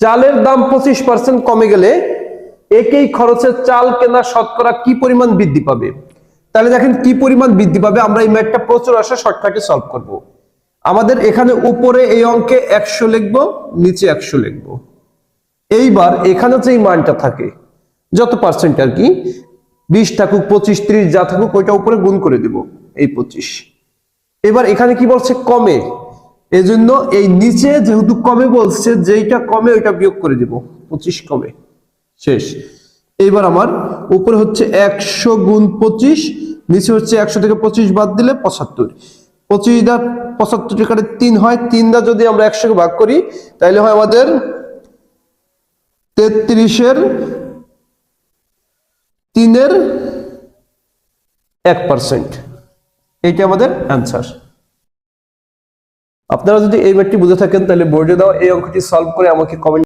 চালের দাম 25% কমে গেলে একই খরচে চাল কেনা শতকরা কি পরিমাণ বৃদ্ধি পাবে? তাহলে দেখেন কি পরিমাণ বৃদ্ধি পাবে। আমরা এই ম্যাথটা প্রচুর আসা শর্টকাটে সলভ করব। আমাদের এখানে উপরে এই অঙ্কে 100 লিখবো, নিচে 100 লিখবো। এইবার এখানে যে মানটা থাকে যত পার্সেন্ট আর কি, 20 থাকুক 25 30 যা থাকুক ওইটা উপরে গুণ করে দিব, এই 25। এবার এখানে কি বলছে কমে, এজন্য এই নিচে যেহেতু কমে বলছে, যেইটা কমে ওইটা বিয়োগ করে দিব, 25 কমে, শেষ। এইবার আমার উপরে হচ্ছে 100 গুণ 25, নিচে হচ্ছে 100 থেকে 25 বাদ দিলে 75। 25 দা 75 টাকার 3 হয়, 3 দা যদি আমরা 100 কে ভাগ করি তাহলে হয় আমাদের 33 এর 3/1%। এইটা আমাদের অ্যান্সার। আপনারা যদি এই ম্যাথটি বুঝে থাকেন তাহলে বোর্ডে দাও এই অঙ্কটি সলভ করে আমাকে কমেন্ট